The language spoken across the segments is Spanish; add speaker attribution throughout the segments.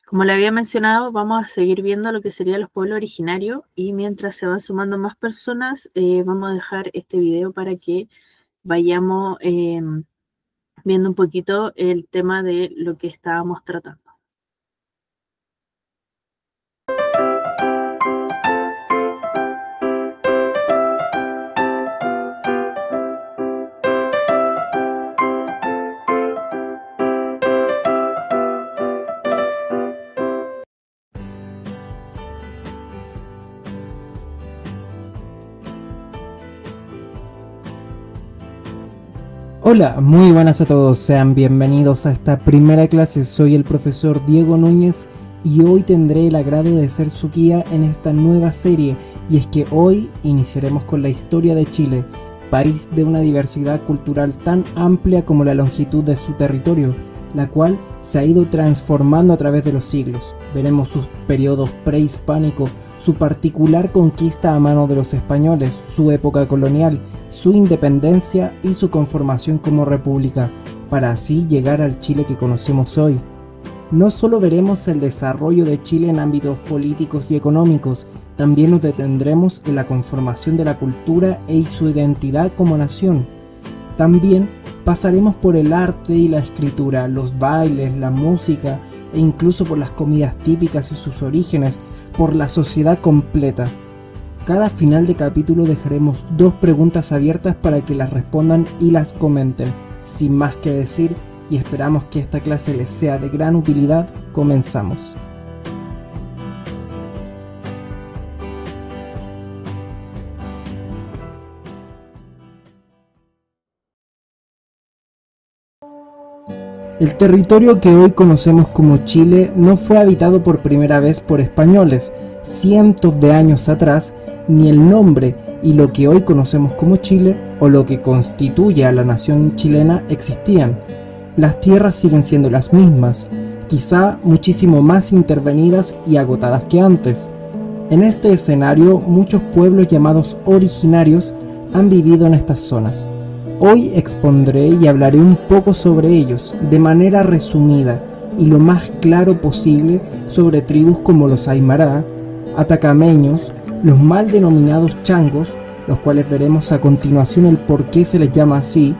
Speaker 1: Como le había mencionado, vamos a seguir viendo lo que serían los pueblos originarios y mientras se van sumando más personas, vamos a dejar este video para que vayamos viendo un poquito el tema de lo que estábamos tratando.
Speaker 2: Hola, muy buenas a todos, sean bienvenidos a esta primera clase. Soy el profesor Diego Núñez y hoy tendré el agrado de ser su guía en esta nueva serie, y es que hoy iniciaremos con la historia de Chile, país de una diversidad cultural tan amplia como la longitud de su territorio, la cual se ha ido transformando a través de los siglos. Veremos sus periodos prehispánicos, su particular conquista a mano de los españoles, su época colonial, su independencia y su conformación como república, para así llegar al Chile que conocemos hoy. No solo veremos el desarrollo de Chile en ámbitos políticos y económicos, también nos detendremos en la conformación de la cultura y su identidad como nación. También pasaremos por el arte y la escritura, los bailes, la música e incluso por las comidas típicas y sus orígenes, por la sociedad completa. Cada final de capítulo dejaremos 2 preguntas abiertas para que las respondan y las comenten. Sin más que decir, y esperamos que esta clase les sea de gran utilidad, comenzamos. El territorio que hoy conocemos como Chile no fue habitado por primera vez por españoles. Cientos de años atrás, ni el nombre y lo que hoy conocemos como Chile, o lo que constituye a la nación chilena, existían. Las tierras siguen siendo las mismas, quizá muchísimo más intervenidas y agotadas que antes. En este escenario, muchos pueblos llamados originarios han vivido en estas zonas. Hoy expondré y hablaré un poco sobre ellos, de manera resumida y lo más claro posible, sobre tribus como los Aymara, atacameños, los mal denominados changos, los cuales veremos a continuación el por qué se les llama así,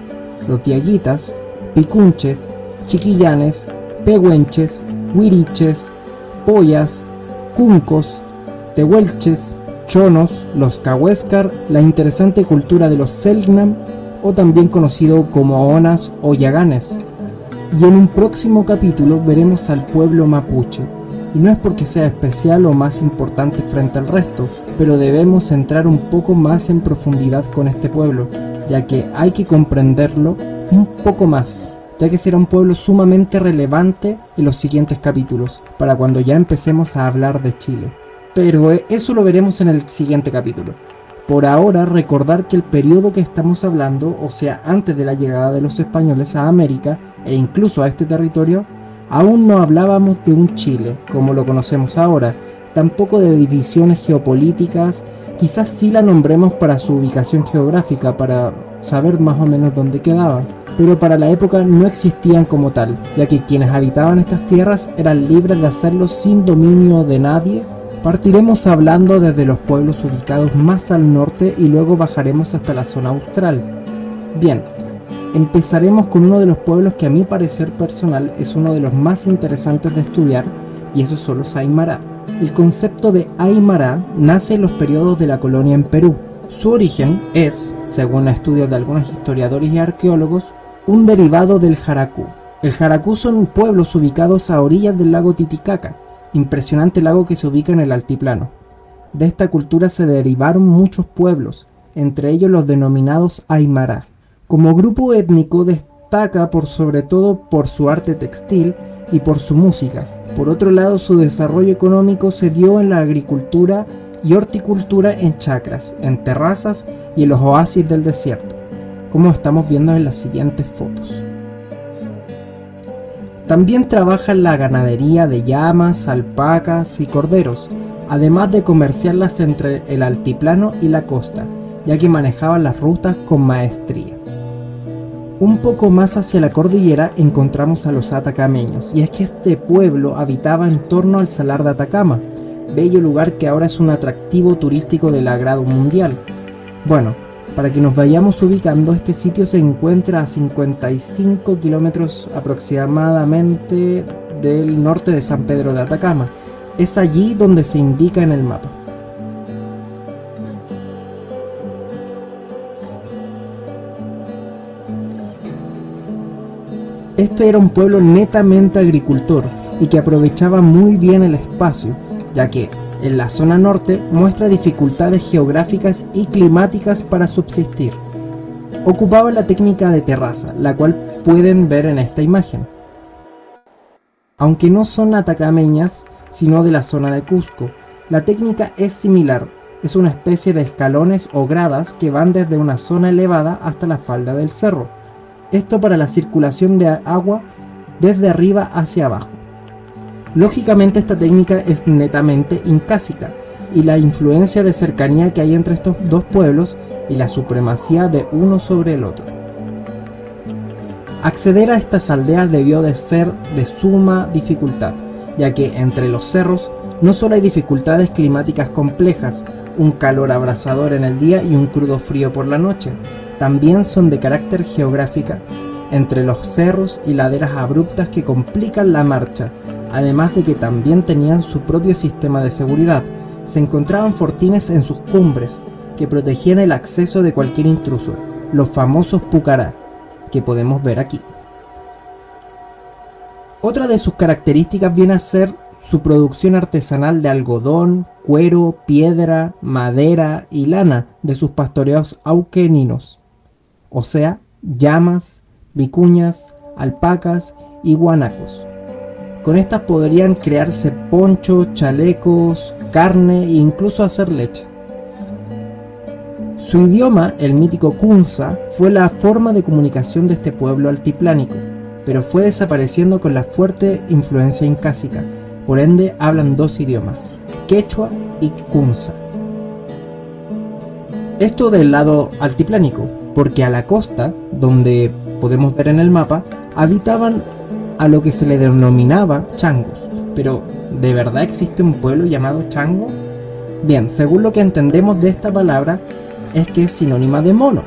Speaker 2: los diaguitas, picunches, chiquillanes, pehuenches, huiriches, poyas, cuncos, tehuelches, chonos, los cahuéscar, la interesante cultura de los selknam, o también conocido como onas o yaganes. Y en un próximo capítulo veremos al pueblo mapuche, y no es porque sea especial o más importante frente al resto, pero debemos entrar un poco más en profundidad con este pueblo, ya que hay que comprenderlo un poco más, ya que será un pueblo sumamente relevante en los siguientes capítulos, para cuando ya empecemos a hablar de Chile. Pero eso lo veremos en el siguiente capítulo. Por ahora, recordar que el periodo que estamos hablando, o sea, antes de la llegada de los españoles a América e incluso a este territorio, aún no hablábamos de un Chile como lo conocemos ahora, tampoco de divisiones geopolíticas. Quizás sí la nombremos para su ubicación geográfica, para saber más o menos dónde quedaba, pero para la época no existían como tal, ya que quienes habitaban estas tierras eran libres de hacerlo sin dominio de nadie. Partiremos hablando desde los pueblos ubicados más al norte y luego bajaremos hasta la zona austral. Bien, empezaremos con uno de los pueblos que a mi parecer personal es uno de los más interesantes de estudiar, y esos son los Aymara. El concepto de Aymara nace en los periodos de la colonia en Perú. Su origen es, según estudios de algunos historiadores y arqueólogos, un derivado del Jaracú. El Jaracú son pueblos ubicados a orillas del lago Titicaca, impresionante lago que se ubica en el altiplano. De esta cultura se derivaron muchos pueblos, entre ellos los denominados Aymara. Como grupo étnico destaca sobre todo por su arte textil y por su música. Por otro lado, su desarrollo económico se dio en la agricultura y horticultura en chacras, en terrazas y en los oasis del desierto, como estamos viendo en las siguientes fotos. También trabajan la ganadería de llamas, alpacas y corderos, además de comerciarlas entre el altiplano y la costa, ya que manejaban las rutas con maestría. Un poco más hacia la cordillera encontramos a los atacameños, y es que este pueblo habitaba en torno al Salar de Atacama, bello lugar que ahora es un atractivo turístico del agrado mundial. Bueno, para que nos vayamos ubicando, este sitio se encuentra a 55 kilómetros aproximadamente del norte de San Pedro de Atacama. Es allí donde se indica en el mapa. Este era un pueblo netamente agricultor y que aprovechaba muy bien el espacio, ya que en la zona norte muestra dificultades geográficas y climáticas para subsistir. Ocupaba la técnica de terraza, la cual pueden ver en esta imagen. Aunque no son atacameñas, sino de la zona de Cusco, la técnica es similar. Es una especie de escalones o gradas que van desde una zona elevada hasta la falda del cerro. Esto para la circulación de agua desde arriba hacia abajo. Lógicamente esta técnica es netamente incásica, y la influencia de cercanía que hay entre estos dos pueblos y la supremacía de uno sobre el otro. Acceder a estas aldeas debió de ser de suma dificultad, ya que entre los cerros no solo hay dificultades climáticas complejas, un calor abrasador en el día y un crudo frío por la noche, también son de carácter geográfica, entre los cerros y laderas abruptas que complican la marcha, además de que también tenían su propio sistema de seguridad. Se encontraban fortines en sus cumbres, que protegían el acceso de cualquier intruso, los famosos pucará, que podemos ver aquí. Otra de sus características viene a ser su producción artesanal de algodón, cuero, piedra, madera y lana de sus pastoreos auqueninos, o sea, llamas, vicuñas, alpacas y guanacos. Con estas podrían crearse ponchos, chalecos, carne e incluso hacer leche. Su idioma, el mítico Kunza, fue la forma de comunicación de este pueblo altiplánico, pero fue desapareciendo con la fuerte influencia incásica. Por ende, hablan dos idiomas, quechua y Kunza. Esto del lado altiplánico, porque a la costa, donde podemos ver en el mapa, habitaban a lo que se le denominaba changos. Pero, ¿de verdad existe un pueblo llamado Chango? Bien, según lo que entendemos de esta palabra, es que es sinónima de mono,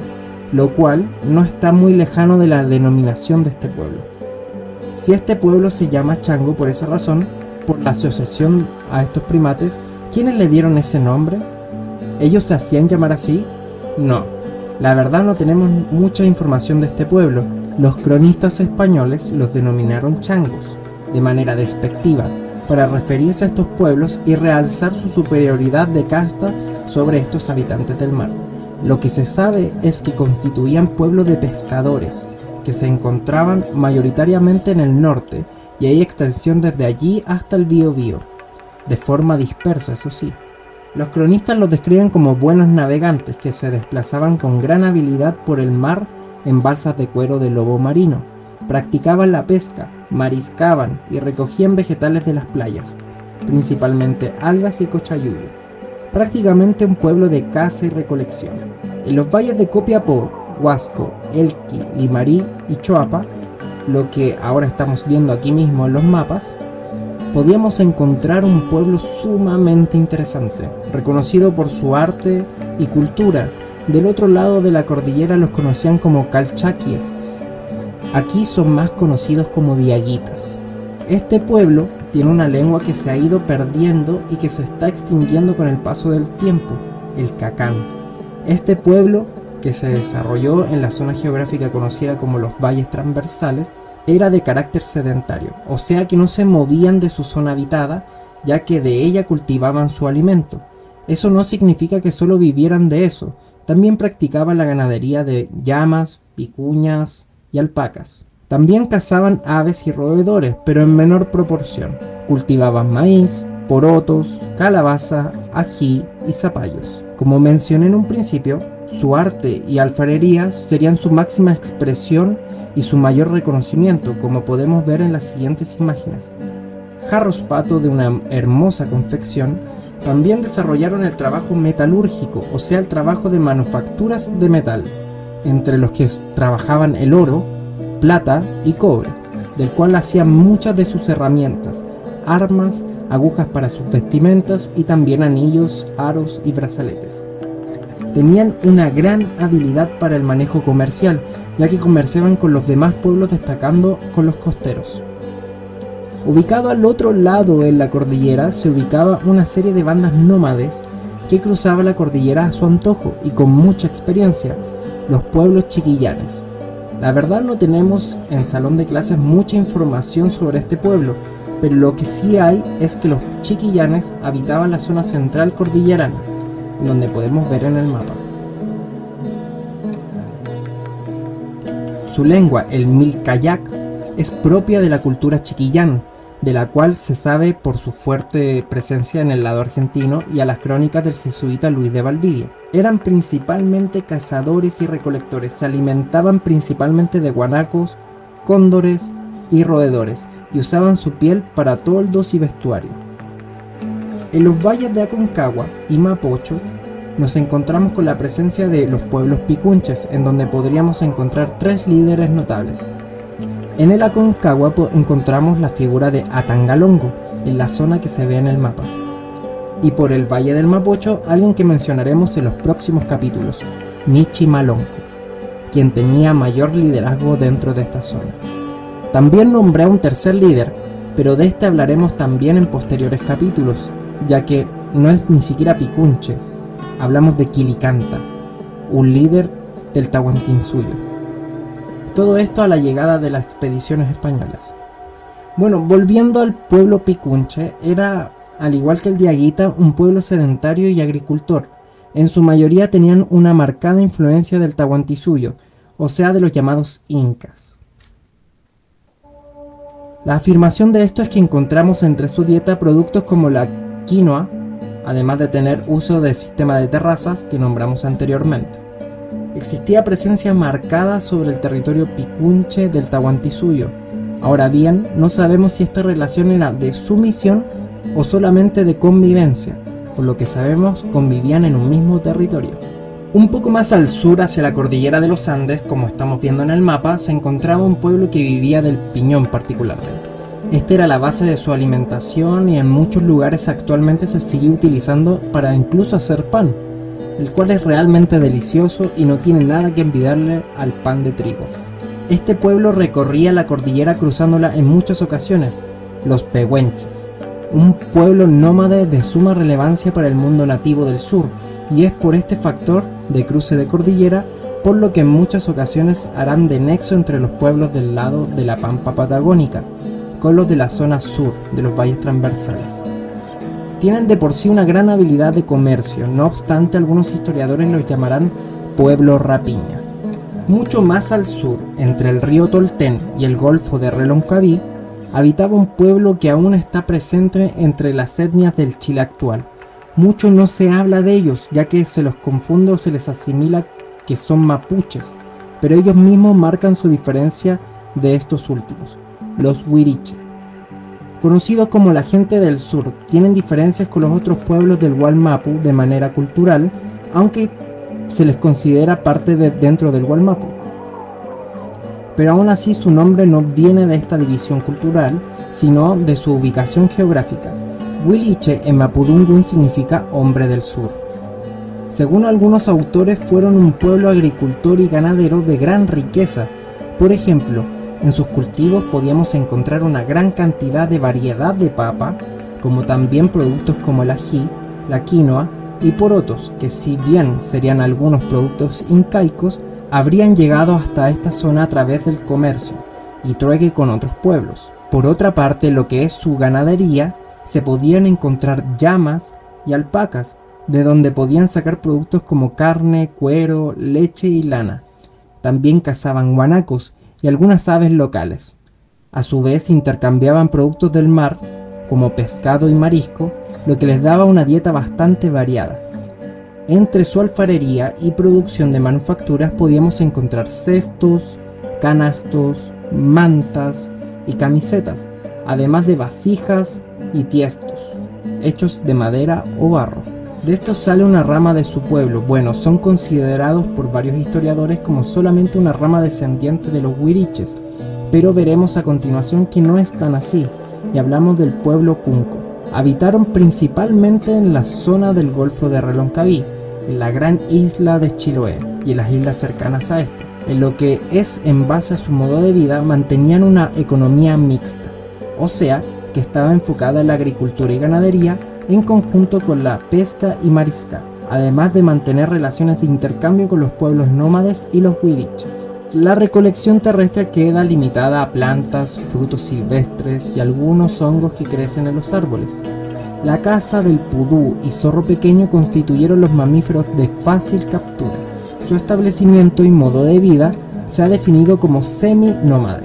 Speaker 2: lo cual no está muy lejano de la denominación de este pueblo. Si este pueblo se llama Chango por esa razón, por la asociación a estos primates, ¿quiénes le dieron ese nombre? ¿Ellos se hacían llamar así? No, la verdad no tenemos mucha información de este pueblo. Los cronistas españoles los denominaron changos, de manera despectiva, para referirse a estos pueblos y realzar su superioridad de casta sobre estos habitantes del mar. Lo que se sabe es que constituían pueblos de pescadores, que se encontraban mayoritariamente en el norte, y hay extensión desde allí hasta el Biobío, de forma dispersa, eso sí. Los cronistas los describen como buenos navegantes que se desplazaban con gran habilidad por el mar en balsas de cuero de lobo marino, practicaban la pesca, mariscaban y recogían vegetales de las playas, principalmente algas y cochayuyo. Prácticamente un pueblo de caza y recolección. En los valles de Copiapó, Huasco, Elqui, Limarí y Choapa, lo que ahora estamos viendo aquí mismo en los mapas, podíamos encontrar un pueblo sumamente interesante, reconocido por su arte y cultura. Del otro lado de la cordillera los conocían como calchaquíes. Aquí son más conocidos como diaguitas. Este pueblo tiene una lengua que se ha ido perdiendo y que se está extinguiendo con el paso del tiempo, el cacán. Este pueblo, que se desarrolló en la zona geográfica conocida como los valles transversales, era de carácter sedentario, o sea que no se movían de su zona habitada, ya que de ella cultivaban su alimento. Eso no significa que solo vivieran de eso, también practicaban la ganadería de llamas, vicuñas y alpacas. También cazaban aves y roedores, pero en menor proporción. Cultivaban maíz, porotos, calabaza, ají y zapallos. Como mencioné en un principio, su arte y alfarería serían su máxima expresión y su mayor reconocimiento, como podemos ver en las siguientes imágenes. Jarros pato de una hermosa confección. También desarrollaron el trabajo metalúrgico, o sea el trabajo de manufacturas de metal. entre los que trabajaban el oro, plata y cobre, del cual hacían muchas de sus herramientas, armas, agujas para sus vestimentas y también anillos, aros y brazaletes. Tenían una gran habilidad para el manejo comercial, ya que comerciaban con los demás pueblos, destacando con los costeros. Ubicado al otro lado en la cordillera se ubicaba una serie de bandas nómades que cruzaban la cordillera a su antojo y con mucha experiencia, los pueblos chiquillanes. La verdad no tenemos en salón de clases mucha información sobre este pueblo, pero lo que sí hay es que los chiquillanes habitaban la zona central cordillerana, donde podemos ver en el mapa. Su lengua, el milcayac, es propia de la cultura chiquillán, de la cual se sabe por su fuerte presencia en el lado argentino y a las crónicas del jesuita Luis de Valdivia. Eran principalmente cazadores y recolectores, se alimentaban principalmente de guanacos, cóndores y roedores, y usaban su piel para toldos y vestuario. En los valles de Aconcagua y Mapocho nos encontramos con la presencia de los pueblos picunches, en donde podríamos encontrar 3 líderes notables. En el Aconcagua encontramos la figura de Atangalongo, en la zona que se ve en el mapa. Y por el Valle del Mapocho, alguien que mencionaremos en los próximos capítulos, Michimalonco, quien tenía mayor liderazgo dentro de esta zona. También nombré a un tercer líder, pero de este hablaremos también en posteriores capítulos, ya que no es ni siquiera picunche, hablamos de Quilicanta, un líder del Tahuantinsuyo. Todo esto a la llegada de las expediciones españolas. Bueno, volviendo al pueblo picunche, era, al igual que el Diaguita, un pueblo sedentario y agricultor. En su mayoría tenían una marcada influencia del Tahuantinsuyo, o sea, de los llamados incas. La afirmación de esto es que encontramos entre su dieta productos como la quinoa, además de tener uso del sistema de terrazas que nombramos anteriormente. Existía presencia marcada sobre el territorio picunche del Tahuantinsuyo. Ahora bien, no sabemos si esta relación era de sumisión o solamente de convivencia, por lo que sabemos convivían en un mismo territorio. Un poco más al sur, hacia la cordillera de los Andes, como estamos viendo en el mapa, se encontraba un pueblo que vivía del piñón particularmente. Esta era la base de su alimentación y en muchos lugares actualmente se sigue utilizando para incluso hacer pan, el cual es realmente delicioso y no tiene nada que envidiarle al pan de trigo. Este pueblo recorría la cordillera cruzándola en muchas ocasiones, los pehuenches, un pueblo nómade de suma relevancia para el mundo nativo del sur, y es por este factor de cruce de cordillera por lo que en muchas ocasiones harán de nexo entre los pueblos del lado de la pampa patagónica con los de la zona sur de los valles transversales. Tienen de por sí una gran habilidad de comercio, no obstante algunos historiadores los llamarán pueblo rapiña. Mucho más al sur, entre el río Tolten y el golfo de Reloncaví, habitaba un pueblo que aún está presente entre las etnias del Chile actual. Mucho no se habla de ellos, ya que se los confunde o se les asimila que son mapuches, pero ellos mismos marcan su diferencia de estos últimos, los huiriche. Conocidos como la gente del sur, tienen diferencias con los otros pueblos del Wallmapu de manera cultural, aunque se les considera parte de dentro del Wallmapu. Pero aún así su nombre no viene de esta división cultural, sino de su ubicación geográfica. Huiliche en mapudungun significa hombre del sur. Según algunos autores, fueron un pueblo agricultor y ganadero de gran riqueza. Por ejemplo, en sus cultivos podíamos encontrar una gran cantidad de variedad de papa, como también productos como el ají, la quinoa y porotos, que si bien serían algunos productos incaicos, habrían llegado hasta esta zona a través del comercio y trueque con otros pueblos. Por otra parte, lo que es su ganadería, se podían encontrar llamas y alpacas, de donde podían sacar productos como carne, cuero, leche y lana. También cazaban guanacos y algunas aves locales. A su vez intercambiaban productos del mar, como pescado y marisco, lo que les daba una dieta bastante variada. Entre su alfarería y producción de manufacturas podíamos encontrar cestos, canastos, mantas y camisetas, además de vasijas y tiestos, hechos de madera o barro. De esto sale una rama de su pueblo. Bueno, son considerados por varios historiadores como solamente una rama descendiente de los huiriches, pero veremos a continuación que no es tan así, y hablamos del pueblo Cunco. Habitaron principalmente en la zona del Golfo de Reloncaví, en la gran isla de Chiloé y en las islas cercanas a este. En lo que es en base a su modo de vida, mantenían una economía mixta, o sea, que estaba enfocada en la agricultura y ganadería en conjunto con la pesca y mariscar, además de mantener relaciones de intercambio con los pueblos nómades y los huiriches. La recolección terrestre queda limitada a plantas, frutos silvestres y algunos hongos que crecen en los árboles. La caza del pudú y zorro pequeño constituyeron los mamíferos de fácil captura. Su establecimiento y modo de vida se ha definido como semi-nómade,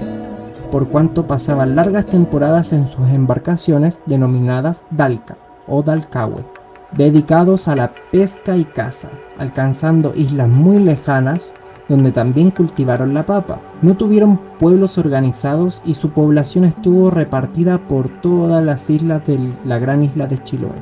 Speaker 2: por cuanto pasaban largas temporadas en sus embarcaciones denominadas dalca o dalcahue, dedicados a la pesca y caza, alcanzando islas muy lejanas donde también cultivaron la papa. No tuvieron pueblos organizados y su población estuvo repartida por todas las islas de la gran isla de Chiloé.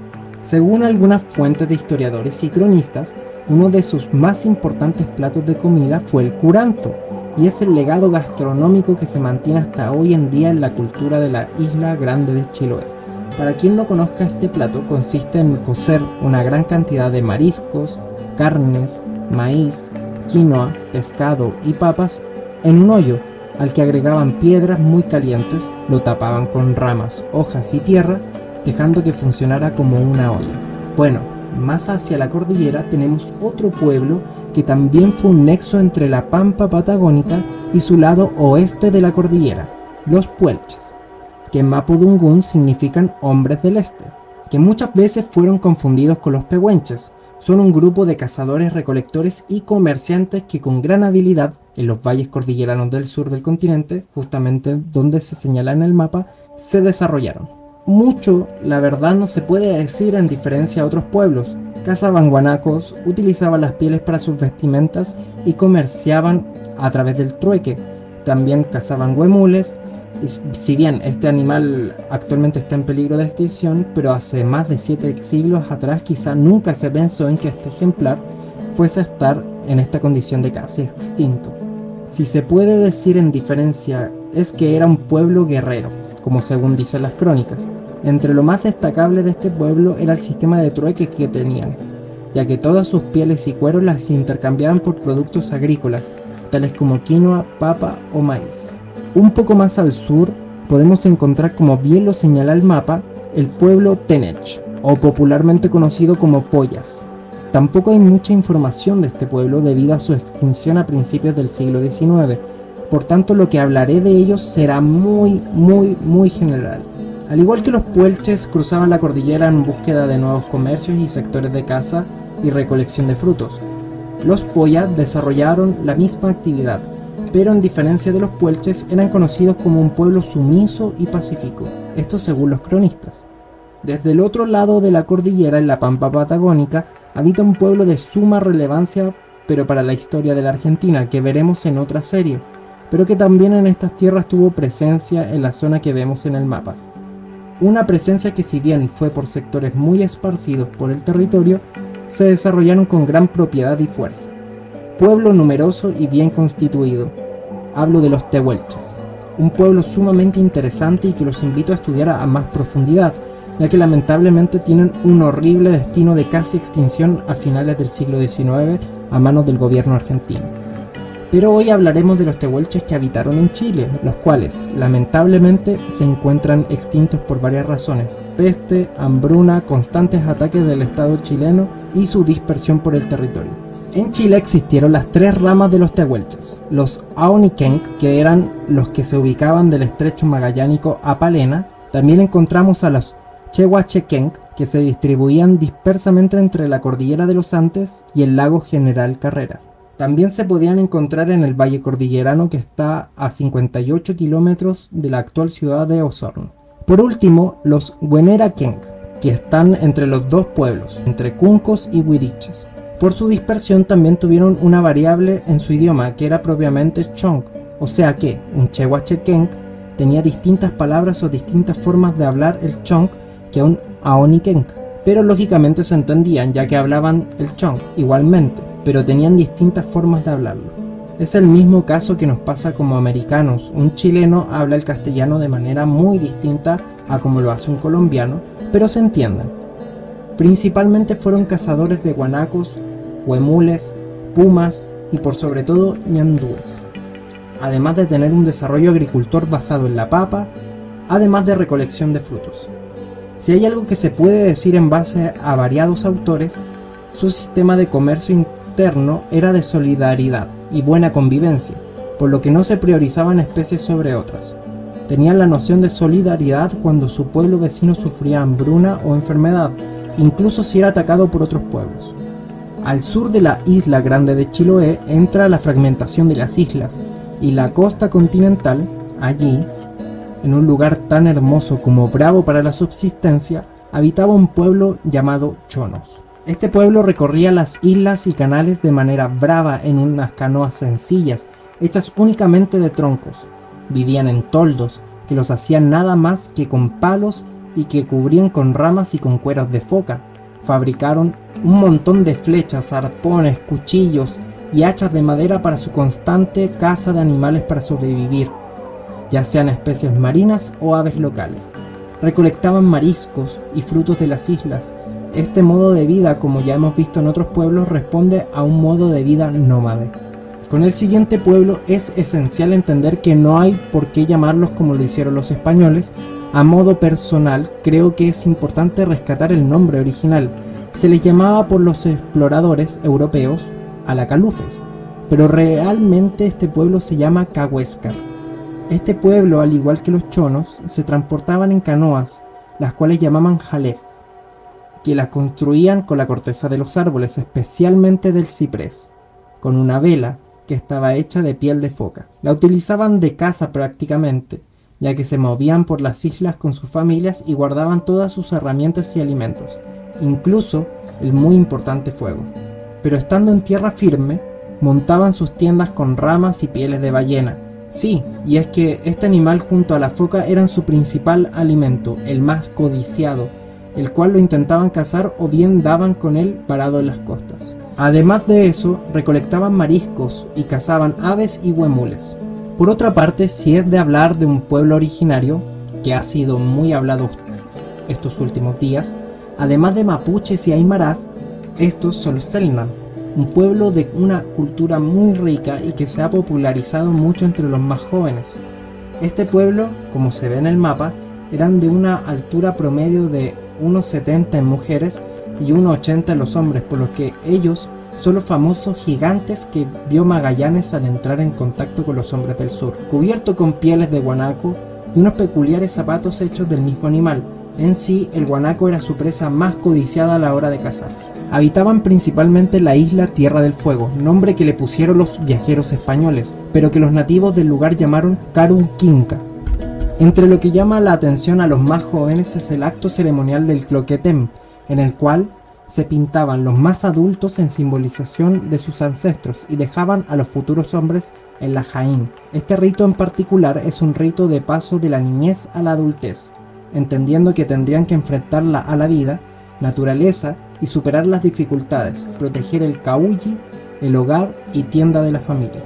Speaker 2: Según algunas fuentes de historiadores y cronistas, uno de sus más importantes platos de comida fue el curanto, y es el legado gastronómico que se mantiene hasta hoy en día en la cultura de la isla grande de Chiloé. Para quien no conozca, este plato consiste en cocer una gran cantidad de mariscos, carnes, maíz, quinoa, pescado y papas en un hoyo, al que agregaban piedras muy calientes, lo tapaban con ramas, hojas y tierra, dejando que funcionara como una olla. Bueno, más hacia la cordillera tenemos otro pueblo que también fue un nexo entre la pampa patagónica y su lado oeste de la cordillera, los puelches, que en mapudungún significan hombres del este, que muchas veces fueron confundidos con los pehuenches. Son un grupo de cazadores, recolectores y comerciantes que con gran habilidad en los valles cordilleranos del sur del continente, justamente donde se señala en el mapa, se desarrollaron. Mucho, la verdad, no se puede decir en diferencia a otros pueblos. Cazaban guanacos, utilizaban las pieles para sus vestimentas y comerciaban a través del trueque. También cazaban huemules. Si bien este animal actualmente está en peligro de extinción, pero hace más de 7 siglos atrás quizá nunca se pensó en que este ejemplar fuese a estar en esta condición de casi extinto. Si se puede decir en diferencia, es que era un pueblo guerrero, como según dicen las crónicas. Entre lo más destacable de este pueblo era el sistema de trueques que tenían, ya que todas sus pieles y cueros las intercambiaban por productos agrícolas, tales como quinoa, papa o maíz. Un poco más al sur podemos encontrar, como bien lo señala el mapa, el pueblo Tenech, o popularmente conocido como Poyas. Tampoco hay mucha información de este pueblo debido a su extinción a principios del siglo XIX, por tanto lo que hablaré de ellos será muy general. Al igual que los puelches, cruzaban la cordillera en búsqueda de nuevos comercios y sectores de caza y recolección de frutos. Los Poyas desarrollaron la misma actividad, pero en diferencia de los puelches eran conocidos como un pueblo sumiso y pacífico, esto según los cronistas. Desde el otro lado de la cordillera, en la pampa patagónica, habita un pueblo de suma relevancia, pero para la historia de la Argentina, que veremos en otra serie, pero que también en estas tierras tuvo presencia en la zona que vemos en el mapa. Una presencia que, si bien fue por sectores muy esparcidos por el territorio, se desarrollaron con gran propiedad y fuerza. Pueblo numeroso y bien constituido. Hablo de los tehuelches, un pueblo sumamente interesante y que los invito a estudiar a más profundidad, ya que lamentablemente tienen un horrible destino de casi extinción a finales del siglo XIX a manos del gobierno argentino. Pero hoy hablaremos de los tehuelches que habitaron en Chile, los cuales lamentablemente se encuentran extintos por varias razones: peste, hambruna, constantes ataques del Estado chileno y su dispersión por el territorio. En Chile existieron las 3 ramas de los tehuelches: los Aonikenk, que eran los que se ubicaban del estrecho magallánico a Palena. También encontramos a los Chehuachekenk, que se distribuían dispersamente entre la cordillera de los Andes y el lago General Carrera. También se podían encontrar en el Valle Cordillerano, que está a 58 kilómetros de la actual ciudad de Osorno. Por último, los Huenerakenk, que están entre los dos pueblos, entre Cuncos y Huiriches. Por su dispersión también tuvieron una variable en su idioma, que era propiamente Chong, o sea que un Chehuachekenk tenía distintas palabras o distintas formas de hablar el Chong que un Aonikenk. pero lógicamente se entendían ya que hablaban el chong igualmente, pero tenían distintas formas de hablarlo. Es el mismo caso que nos pasa como americanos. Un chileno habla el castellano de manera muy distinta a como lo hace un colombiano, pero se entienden. Principalmente fueron cazadores de guanacos, huemules, pumas y por sobre todo ñandúes, además de tener un desarrollo agricultor basado en la papa, además de recolección de frutos. Si hay algo que se puede decir en base a variados autores, su sistema de comercio interno era de solidaridad y buena convivencia, por lo que no se priorizaban especies sobre otras. Tenían la noción de solidaridad cuando su pueblo vecino sufría hambruna o enfermedad, incluso si era atacado por otros pueblos. Al sur de la isla grande de Chiloé entra la fragmentación de las islas, y la costa continental, allí, en un lugar tan hermoso como bravo para la subsistencia, habitaba un pueblo llamado Chonos. Este pueblo recorría las islas y canales de manera brava en unas canoas sencillas, hechas únicamente de troncos. Vivían en toldos, que los hacían nada más que con palos y que cubrían con ramas y con cueros de foca. Fabricaron un montón de flechas, arpones, cuchillos y hachas de madera para su constante caza de animales para sobrevivir, ya sean especies marinas o aves locales. Recolectaban mariscos y frutos de las islas. Este modo de vida, como ya hemos visto en otros pueblos, responde a un modo de vida nómade. Con el siguiente pueblo es esencial entender que no hay por qué llamarlos como lo hicieron los españoles. A modo personal, creo que es importante rescatar el nombre original. Se les llamaba por los exploradores europeos Alacaluces, pero realmente este pueblo se llama Cahuéscar. Este pueblo, al igual que los chonos, se transportaban en canoas, las cuales llamaban jalef, que las construían con la corteza de los árboles, especialmente del ciprés, con una vela que estaba hecha de piel de foca. La utilizaban de caza prácticamente, ya que se movían por las islas con sus familias y guardaban todas sus herramientas y alimentos, incluso el muy importante fuego. Pero estando en tierra firme, montaban sus tiendas con ramas y pieles de ballena. Sí, y es que este animal junto a la foca eran su principal alimento, el más codiciado, el cual lo intentaban cazar o bien daban con él parado en las costas. Además de eso, recolectaban mariscos y cazaban aves y huemules. Por otra parte, si es de hablar de un pueblo originario, que ha sido muy hablado estos últimos días, además de mapuches y aymarás, estos son los Selknam, un pueblo de una cultura muy rica y que se ha popularizado mucho entre los más jóvenes. Este pueblo, como se ve en el mapa, eran de una altura promedio de 1,70 en mujeres y 1,80 en los hombres, por lo que ellos son los famosos gigantes que vio Magallanes al entrar en contacto con los hombres del sur, cubierto con pieles de guanaco y unos peculiares zapatos hechos del mismo animal. En sí, el guanaco era su presa más codiciada a la hora de cazar. Habitaban principalmente la isla Tierra del Fuego, nombre que le pusieron los viajeros españoles, pero que los nativos del lugar llamaron Carunquinca. Entre lo que llama la atención a los más jóvenes es el acto ceremonial del cloquetem, en el cual se pintaban los más adultos en simbolización de sus ancestros y dejaban a los futuros hombres en la jaín. Este rito en particular es un rito de paso de la niñez a la adultez, entendiendo que tendrían que enfrentarla a la vida, naturaleza y superar las dificultades, proteger el caulli, el hogar y tienda de la familia.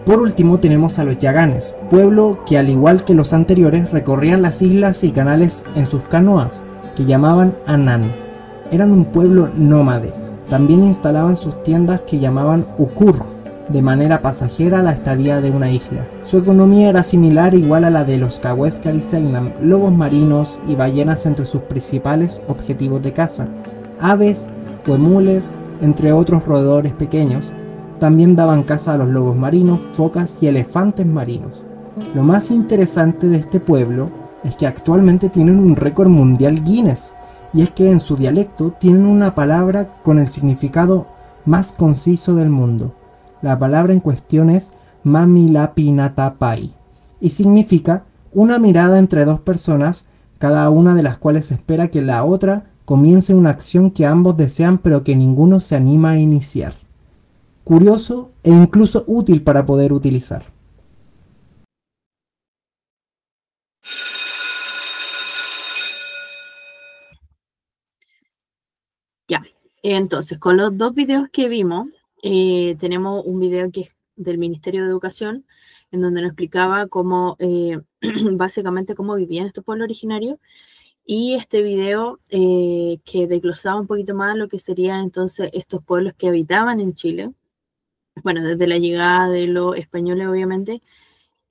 Speaker 2: Por último tenemos a los yaganes, pueblo que al igual que los anteriores recorrían las islas y canales en sus canoas, que llamaban Anán. Eran un pueblo nómade, también instalaban sus tiendas que llamaban ukur, de manera pasajera a la estadía de una isla. Su economía era similar igual a la de los Cahuéscar y Selknam, lobos marinos y ballenas entre sus principales objetivos de caza, aves, huemules, entre otros roedores pequeños. También daban caza a los lobos marinos, focas y elefantes marinos. Lo más interesante de este pueblo es que actualmente tienen un récord mundial Guinness, y es que en su dialecto tienen una palabra con el significado más conciso del mundo. La palabra en cuestión es Mamilapinatapai y significa una mirada entre dos personas, cada una de las cuales espera que la otra comience una acción que ambos desean pero que ninguno se anima a iniciar. Curioso e incluso útil para poder utilizar.
Speaker 1: Entonces, con los dos videos que vimos, tenemos un video que es del Ministerio de Educación, en donde nos explicaba cómo, básicamente, cómo vivían estos pueblos originarios, y este video que desglosaba un poquito más lo que serían entonces estos pueblos que habitaban en Chile, bueno, desde la llegada de los españoles, obviamente,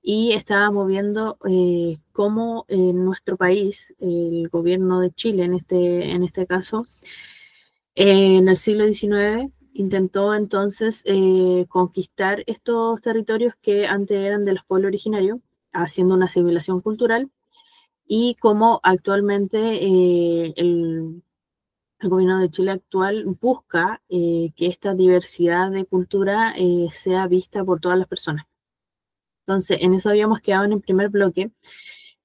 Speaker 1: y estábamos viendo cómo en nuestro país, el gobierno de Chile en este caso, en el siglo XIX intentó entonces conquistar estos territorios que antes eran de los pueblos originarios, haciendo una asimilación cultural, y cómo actualmente el gobierno de Chile actual busca que esta diversidad de cultura sea vista por todas las personas. Entonces, en eso habíamos quedado en el primer bloque,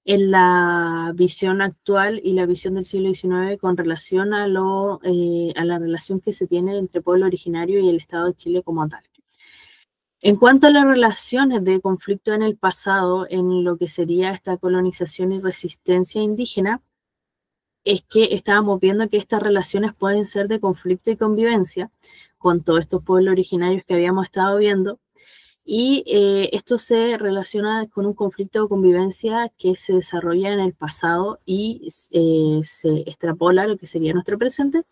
Speaker 1: en la visión actual y la visión del siglo XIX con relación a la relación que se tiene entre pueblo originario y el Estado de Chile como tal. En cuanto a las relaciones de conflicto en el pasado, en lo que sería esta colonización y resistencia indígena, es que estábamos viendo que estas relaciones pueden ser de conflicto y convivencia con todos estos pueblos originarios que habíamos estado viendo, y esto se relaciona con un conflicto de convivencia que se desarrolla en el pasado y se extrapola a lo que sería nuestro presente.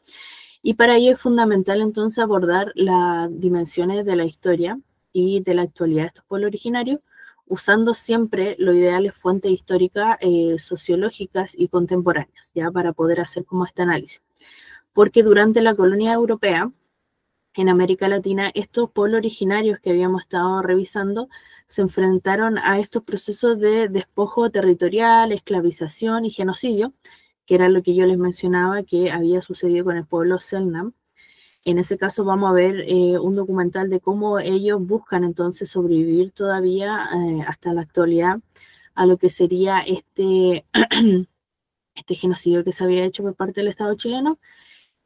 Speaker 1: Y para ello es fundamental entonces abordar las dimensiones de la historia y de la actualidad de estos pueblos originarios, usando siempre lo ideales fuentes históricas, sociológicas y contemporáneas, ya para poder hacer como este análisis. Porque durante la colonia europea, en América Latina, estos pueblos originarios que habíamos estado revisando se enfrentaron a estos procesos de despojo territorial, esclavización y genocidio, que era lo que yo les mencionaba que había sucedido con el pueblo Selknam. En ese caso vamos a ver un documental de cómo ellos buscan entonces sobrevivir todavía hasta la actualidad a lo que sería este genocidio que se había hecho por parte del Estado chileno.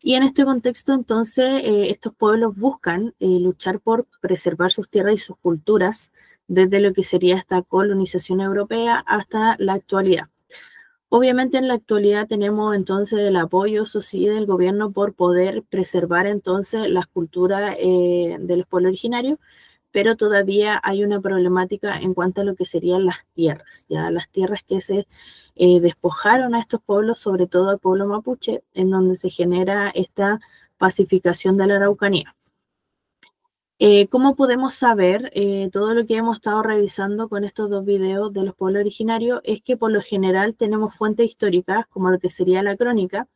Speaker 1: Y en este contexto, entonces, estos pueblos buscan luchar por preservar sus tierras y sus culturas desde lo que sería esta colonización europea hasta la actualidad. Obviamente en la actualidad tenemos entonces el apoyo, eso sí, del gobierno por poder preservar entonces las culturas de los pueblos originarios, pero todavía hay una problemática en cuanto a lo que serían las tierras, ya las tierras que se despojaron a estos pueblos, sobre todo al pueblo mapuche, en donde se genera esta pacificación de la Araucanía. ¿Cómo podemos saber todo lo que hemos estado revisando con estos dos videos de los pueblos originarios? Es que por lo general tenemos fuentes históricas, como lo que sería la crónica.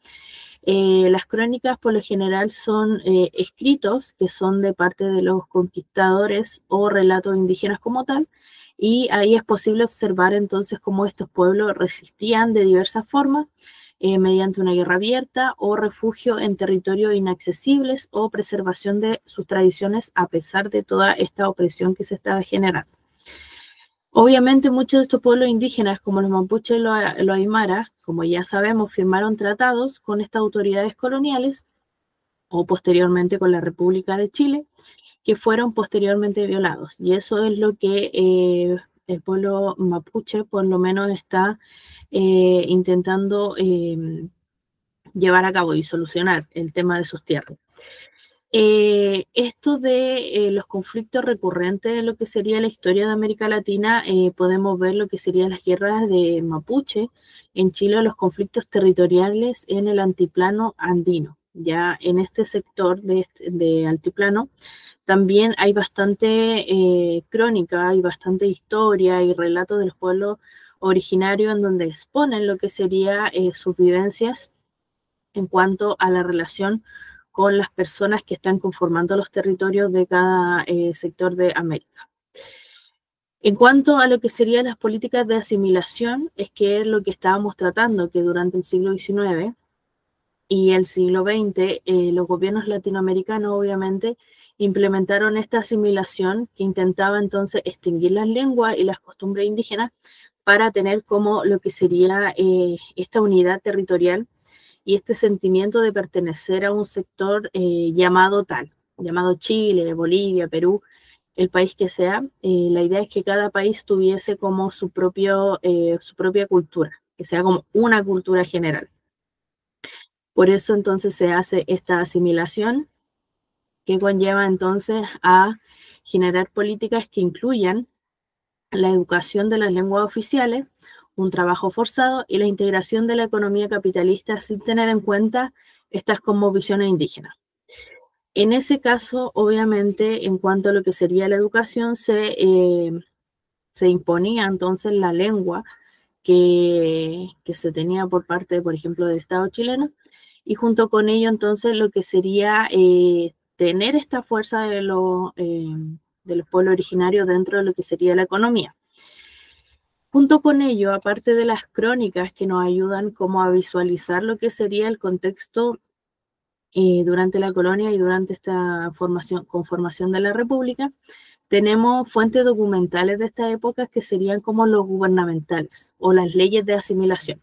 Speaker 1: Las crónicas por lo general son escritos que son de parte de los conquistadores o relatos indígenas como tal, y ahí es posible observar entonces cómo estos pueblos resistían de diversas formas, mediante una guerra abierta o refugio en territorios inaccesibles o preservación de sus tradiciones a pesar de toda esta opresión que se estaba generando. Obviamente muchos de estos pueblos indígenas, como los mapuches y los aymaras, como ya sabemos, firmaron tratados con estas autoridades coloniales o posteriormente con la República de Chile, que fueron posteriormente violados. Y eso es lo que el pueblo mapuche por lo menos está intentando llevar a cabo y solucionar el tema de sus tierras. Esto de los conflictos recurrentes de lo que sería la historia de América Latina, podemos ver lo que serían las guerras de Mapuche en Chile, los conflictos territoriales en el altiplano andino. Ya en este sector de altiplano también hay bastante crónica, hay bastante historia y relatos de los pueblos originarios en donde exponen lo que sería sus vivencias en cuanto a la relación con las personas que están conformando los territorios de cada sector de América. En cuanto a lo que serían las políticas de asimilación, es que es lo que estábamos tratando, que durante el siglo XIX y el siglo XX, los gobiernos latinoamericanos obviamente implementaron esta asimilación que intentaba entonces extinguir las lenguas y las costumbres indígenas para tener como lo que sería esta unidad territorial y este sentimiento de pertenecer a un sector llamado tal, llamado Chile, Bolivia, Perú, el país que sea. La idea es que cada país tuviese como su propia cultura, que sea como una cultura general. Por eso entonces se hace esta asimilación que conlleva entonces a generar políticas que incluyan la educación de las lenguas oficiales, un trabajo forzado y la integración de la economía capitalista sin tener en cuenta estas como visiones indígenas. En ese caso, obviamente, en cuanto a lo que sería la educación, se imponía entonces la lengua que se tenía por parte, por ejemplo, del Estado chileno, y junto con ello entonces lo que sería tener esta fuerza de los pueblos originarios dentro de lo que sería la economía. Junto con ello, aparte de las crónicas que nos ayudan como a visualizar lo que sería el contexto durante la colonia y durante esta conformación de la República, tenemos fuentes documentales de esta época que serían como los gubernamentales o las leyes de asimilación.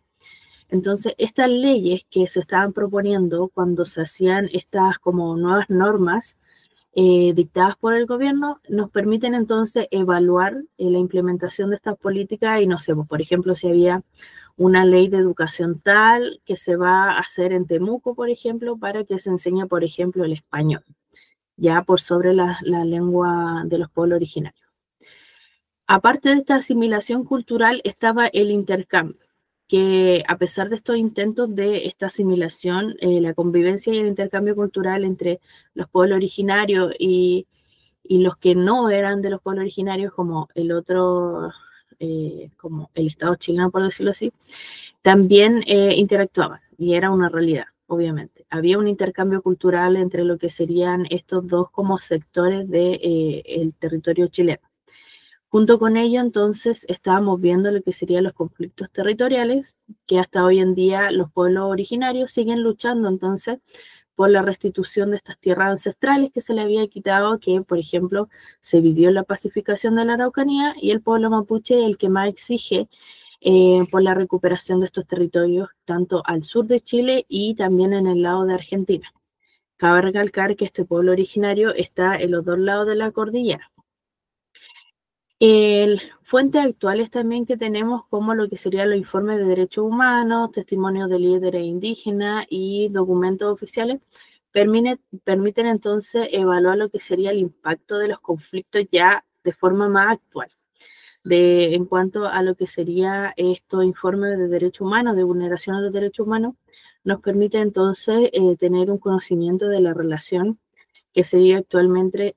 Speaker 1: Entonces, estas leyes que se estaban proponiendo cuando se hacían estas como nuevas normas dictadas por el gobierno, nos permiten entonces evaluar la implementación de estas políticas y no sé, pues, por ejemplo, si había una ley de educación tal que se va a hacer en Temuco, por ejemplo, para que se enseñe, por ejemplo, el español, ya por sobre la lengua de los pueblos originarios. Aparte de esta asimilación cultural estaba el intercambio, que a pesar de estos intentos de esta asimilación, la convivencia y el intercambio cultural entre los pueblos originarios y los que no eran de los pueblos originarios, como el otro, como el Estado chileno, por decirlo así, también interactuaban y era una realidad, obviamente. Había un intercambio cultural entre lo que serían estos dos como sectores del territorio chileno. Junto con ello, entonces, estábamos viendo lo que serían los conflictos territoriales, que hasta hoy en día los pueblos originarios siguen luchando, entonces, por la restitución de estas tierras ancestrales que se le había quitado, que, por ejemplo, se vivió la pacificación de la Araucanía, y el pueblo mapuche es el que más exige por la recuperación de estos territorios, tanto al sur de Chile y también en el lado de Argentina. Cabe recalcar que este pueblo originario está en los dos lados de la cordillera. Fuentes actuales también que tenemos, como lo que serían los informes de derechos humanos, testimonios de líderes indígenas y documentos oficiales, permiten entonces evaluar lo que sería el impacto de los conflictos ya de forma más actual. En cuanto a lo que sería estos informes de derechos humanos, de vulneración a los derechos humanos, nos permite entonces tener un conocimiento de la relación que se vive actualmente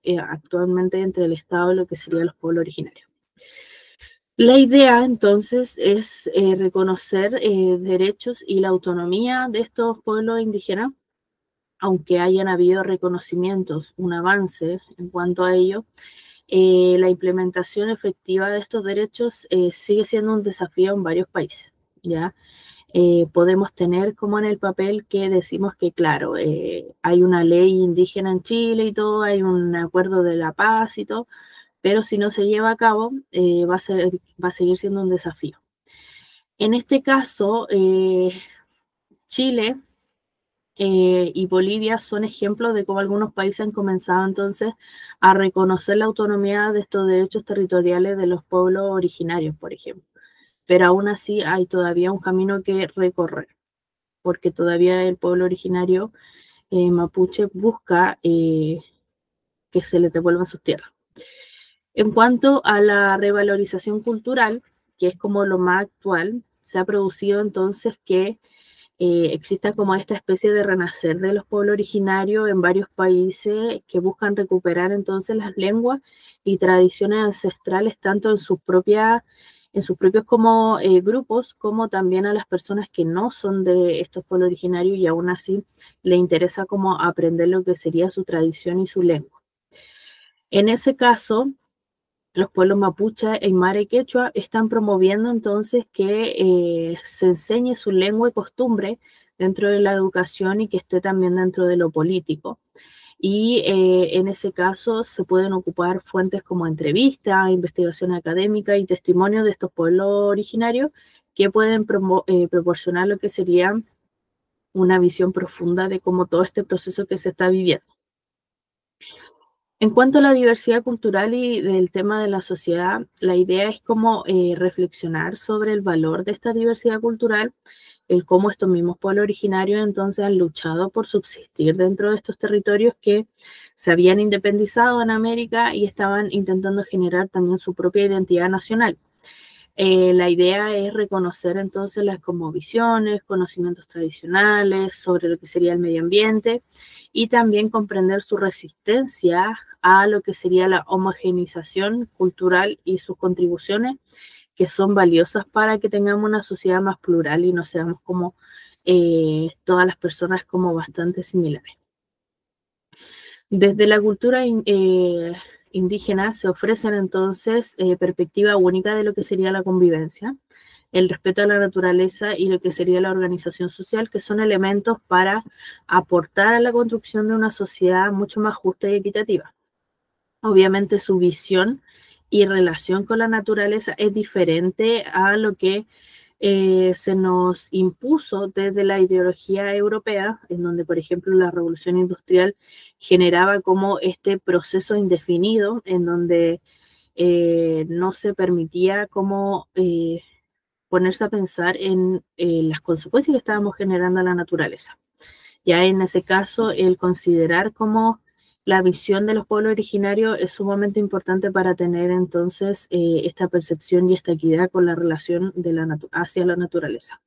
Speaker 1: entre el Estado y lo que serían los pueblos originarios. La idea entonces es reconocer derechos y la autonomía de estos pueblos indígenas, aunque hayan habido reconocimientos, un avance en cuanto a ello. La implementación efectiva de estos derechos sigue siendo un desafío en varios países, ¿ya? Podemos tener como en el papel que decimos que, claro, hay una ley indígena en Chile y todo, hay un acuerdo de la paz y todo, pero si no se lleva a cabo, va a seguir siendo un desafío. En este caso, Chile y Bolivia son ejemplos de cómo algunos países han comenzado entonces a reconocer la autonomía de estos derechos territoriales de los pueblos originarios, por ejemplo. Pero aún así hay todavía un camino que recorrer, porque todavía el pueblo originario mapuche busca que se les devuelvan sus tierras. En cuanto a la revalorización cultural, que es como lo más actual, se ha producido entonces que exista como esta especie de renacer de los pueblos originarios en varios países que buscan recuperar entonces las lenguas y tradiciones ancestrales tanto en sus propios como grupos, como también a las personas que no son de estos pueblos originarios y aún así le interesa como aprender lo que sería su tradición y su lengua. En ese caso, los pueblos mapuche, aymara y quechua están promoviendo entonces que se enseñe su lengua y costumbre dentro de la educación y que esté también dentro de lo político. Y en ese caso se pueden ocupar fuentes como entrevistas, investigación académica y testimonios de estos pueblos originarios que pueden proporcionar lo que sería una visión profunda de cómo todo este proceso que se está viviendo. En cuanto a la diversidad cultural y del tema de la sociedad, la idea es como reflexionar sobre el valor de esta diversidad cultural, el cómo estos mismos pueblos originarios entonces han luchado por subsistir dentro de estos territorios que se habían independizado en América y estaban intentando generar también su propia identidad nacional. La idea es reconocer entonces las cosmovisiones, conocimientos tradicionales sobre lo que sería el medio ambiente y también comprender su resistencia a lo que sería la homogeneización cultural y sus contribuciones que son valiosas para que tengamos una sociedad más plural y no seamos como todas las personas como bastante similares. Desde la cultura indígena se ofrecen entonces perspectiva única de lo que sería la convivencia, el respeto a la naturaleza y lo que sería la organización social, que son elementos para aportar a la construcción de una sociedad mucho más justa y equitativa. Obviamente su visión y relación con la naturaleza es diferente a lo que se nos impuso desde la ideología europea, en donde, por ejemplo, la revolución industrial generaba como este proceso indefinido, en donde no se permitía como ponerse a pensar en las consecuencias que estábamos generando a la naturaleza. Ya en ese caso, el considerar como la visión de los pueblos originarios es sumamente importante para tener entonces esta percepción y esta equidad con la relación de hacia la naturaleza.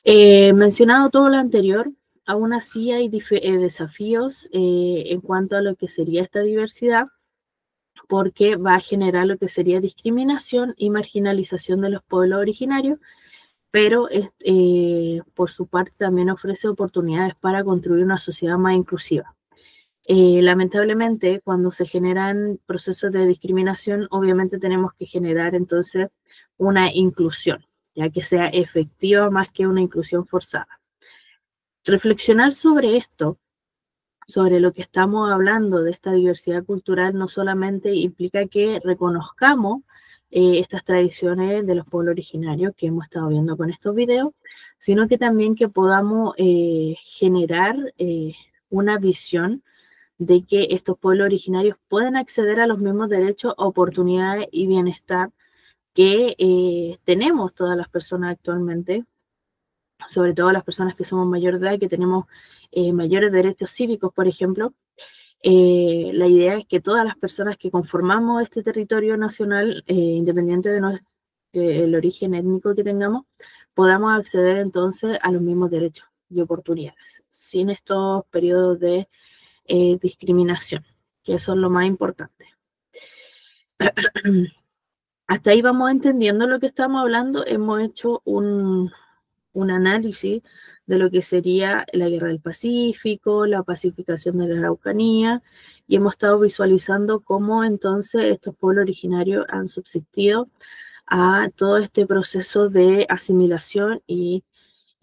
Speaker 1: Mencionado todo lo anterior, aún así hay desafíos en cuanto a lo que sería esta diversidad, porque va a generar lo que sería discriminación y marginalización de los pueblos originarios, pero por su parte también ofrece oportunidades para construir una sociedad más inclusiva. Lamentablemente, cuando se generan procesos de discriminación, obviamente tenemos que generar entonces una inclusión, ya que sea efectiva más que una inclusión forzada. Reflexionar sobre esto, sobre lo que estamos hablando de esta diversidad cultural, no solamente implica que reconozcamos estas tradiciones de los pueblos originarios que hemos estado viendo con estos videos, sino que también que podamos generar una visión de que estos pueblos originarios pueden acceder a los mismos derechos, oportunidades y bienestar que tenemos todas las personas actualmente, sobre todo las personas que somos mayores de edad y que tenemos mayores derechos cívicos, por ejemplo. La idea es que todas las personas que conformamos este territorio nacional, independiente del origen étnico que tengamos, podamos acceder entonces a los mismos derechos y oportunidades, sin estos periodos de discriminación, que eso es lo más importante. Hasta ahí vamos entendiendo lo que estamos hablando. Hemos hecho un análisis de lo que sería la Guerra del Pacífico, la pacificación de la Araucanía, y hemos estado visualizando cómo entonces estos pueblos originarios han subsistido a todo este proceso de asimilación y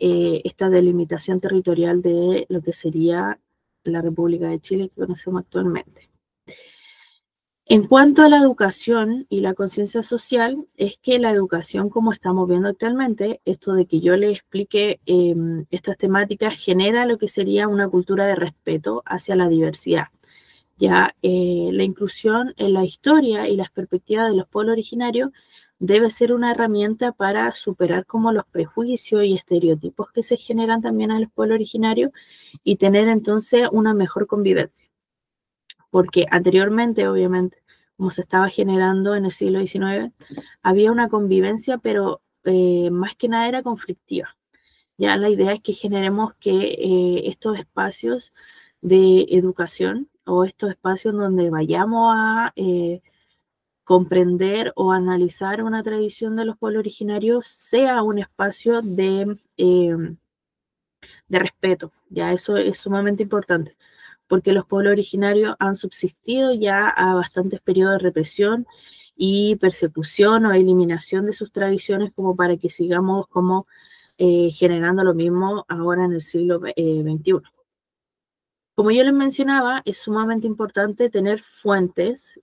Speaker 1: esta delimitación territorial de lo que sería la República de Chile que conocemos actualmente. En cuanto a la educación y la conciencia social, es que la educación, como estamos viendo actualmente, esto de que yo le explique estas temáticas, genera lo que sería una cultura de respeto hacia la diversidad. Ya la inclusión en la historia y las perspectivas de los pueblos originarios debe ser una herramienta para superar como los prejuicios y estereotipos que se generan también en los pueblos originarios y tener entonces una mejor convivencia. Porque anteriormente, obviamente, como se estaba generando en el siglo XIX, había una convivencia, pero más que nada era conflictiva. Ya la idea es que generemos que estos espacios de educación o estos espacios donde vayamos a comprender o analizar una tradición de los pueblos originarios sea un espacio de respeto. Ya eso es sumamente importante, porque los pueblos originarios han subsistido ya a bastantes periodos de represión y persecución o eliminación de sus tradiciones como para que sigamos como generando lo mismo ahora en el siglo XXI. Como yo les mencionaba, es sumamente importante tener fuentes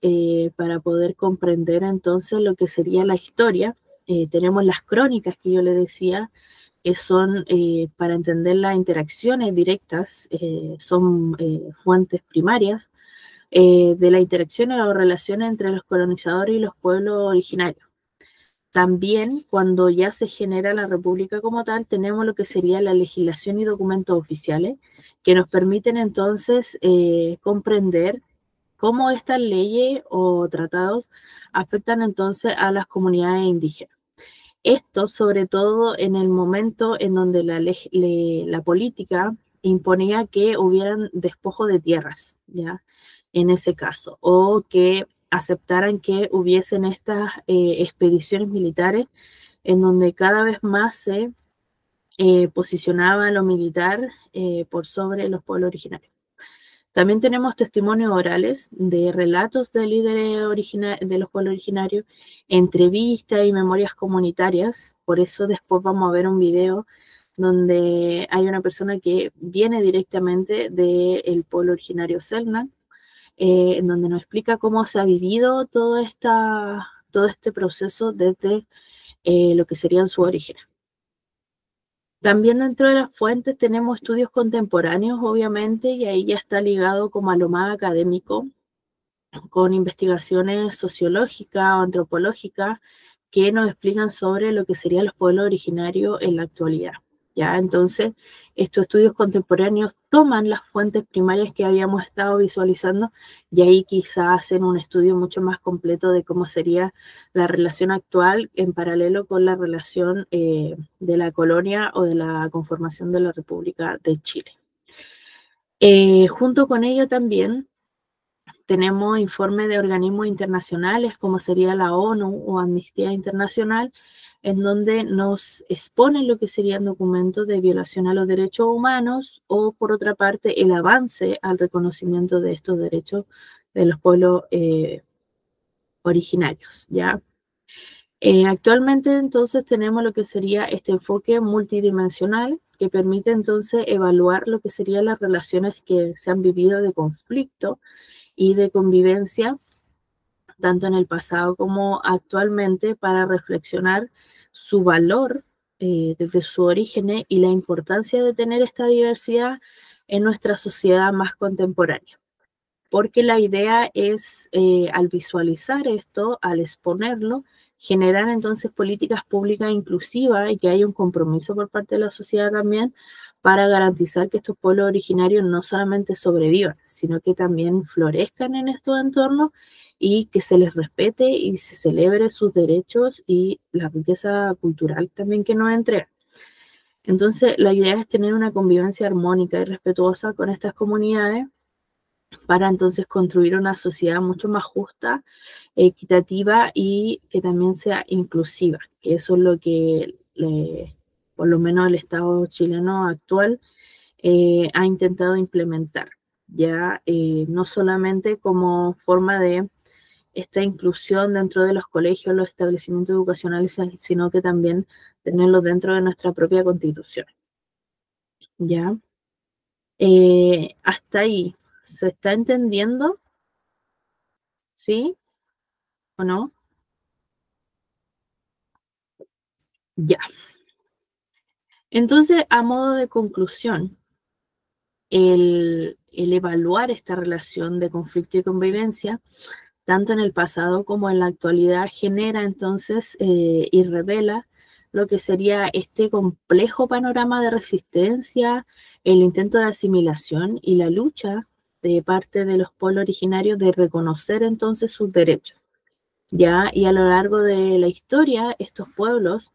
Speaker 1: para poder comprender entonces lo que sería la historia. Tenemos las crónicas que yo les decía, que son para entender las interacciones directas, son fuentes primarias de las interacciones o relaciones entre los colonizadores y los pueblos originarios. también, cuando ya se genera la república como tal, tenemos lo que sería la legislación y documentos oficiales, que nos permiten entonces comprender cómo estas leyes o tratados afectan entonces a las comunidades indígenas. Esto sobre todo en el momento en donde la política imponía que hubieran despojo de tierras, ¿ya? En ese caso, o que aceptaran que hubiesen estas expediciones militares en donde cada vez más se posicionaba lo militar por sobre los pueblos originarios. También tenemos testimonios orales de relatos de líderes de los pueblos originarios, entrevistas y memorias comunitarias. Por eso después vamos a ver un video donde hay una persona que viene directamente del pueblo originario Selknam, en donde nos explica cómo se ha vivido todo este proceso desde lo que serían sus orígenes. También dentro de las fuentes tenemos estudios contemporáneos, obviamente, y ahí ya está ligado como a lo más académico, con investigaciones sociológicas o antropológicas que nos explican sobre lo que serían los pueblos originarios en la actualidad. ¿Ya? Entonces, estos estudios contemporáneos toman las fuentes primarias que habíamos estado visualizando y ahí quizás hacen un estudio mucho más completo de cómo sería la relación actual en paralelo con la relación de la colonia o de la conformación de la República de Chile. Junto con ello también tenemos informes de organismos internacionales como sería la ONU o Amnistía Internacional, en donde nos exponen lo que serían documentos de violación a los derechos humanos o, por otra parte, el avance al reconocimiento de estos derechos de los pueblos originarios, ¿ya? Actualmente, entonces, tenemos lo que sería este enfoque multidimensional que permite, entonces, evaluar lo que serían las relaciones que se han vivido de conflicto y de convivencia, tanto en el pasado como actualmente, para reflexionar su valor desde su origen y la importancia de tener esta diversidad en nuestra sociedad más contemporánea. Porque la idea es, al visualizar esto, al exponerlo, generar entonces políticas públicas inclusivas y que haya un compromiso por parte de la sociedad también para garantizar que estos pueblos originarios no solamente sobrevivan, sino que también florezcan en estos entornos y que se les respete y se celebre sus derechos y la riqueza cultural también que nos entregan. Entonces, la idea es tener una convivencia armónica y respetuosa con estas comunidades para entonces construir una sociedad mucho más justa, equitativa y que también sea inclusiva, que eso es lo que por lo menos el Estado chileno actual ha intentado implementar, ya no solamente como forma de esta inclusión dentro de los colegios, los establecimientos educacionales, sino que también tenerlo dentro de nuestra propia constitución. ¿Ya? Hasta ahí, ¿se está entendiendo? ¿Sí o no? Ya. Entonces, a modo de conclusión, el evaluar esta relación de conflicto y convivencia, tanto en el pasado como en la actualidad, genera entonces y revela lo que sería este complejo panorama de resistencia, el intento de asimilación y la lucha de parte de los pueblos originarios de reconocer entonces sus derechos. ¿Ya? Y a lo largo de la historia, estos pueblos,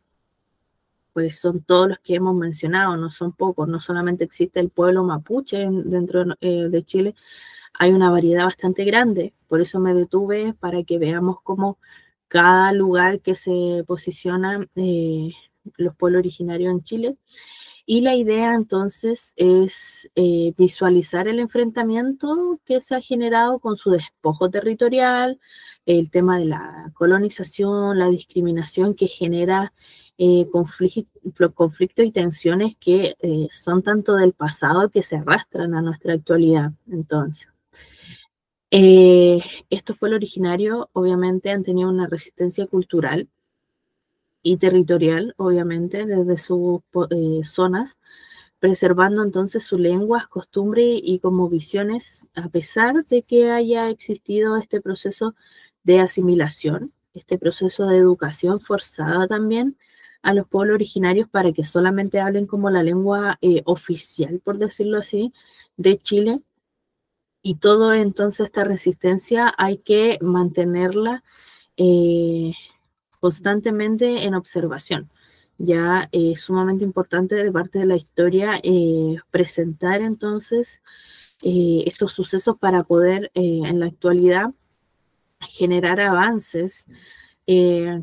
Speaker 1: pues son todos los que hemos mencionado, no son pocos, no solamente existe el pueblo mapuche dentro de Chile, hay una variedad bastante grande, por eso me detuve para que veamos cómo cada lugar que se posiciona los pueblos originarios en Chile. Y la idea entonces es visualizar el enfrentamiento que se ha generado con su despojo territorial, el tema de la colonización, la discriminación que genera conflictos y tensiones que son tanto del pasado que se arrastran a nuestra actualidad. Entonces, estos pueblos originarios obviamente han tenido una resistencia cultural y territorial, obviamente, desde sus zonas, preservando entonces sus lenguas, costumbres y como visiones, a pesar de que haya existido este proceso de asimilación, este proceso de educación forzada también a los pueblos originarios para que solamente hablen como la lengua oficial, por decirlo así, de Chile. Y todo entonces esta resistencia hay que mantenerla constantemente en observación. Ya es sumamente importante de parte de la historia presentar entonces estos sucesos para poder en la actualidad generar avances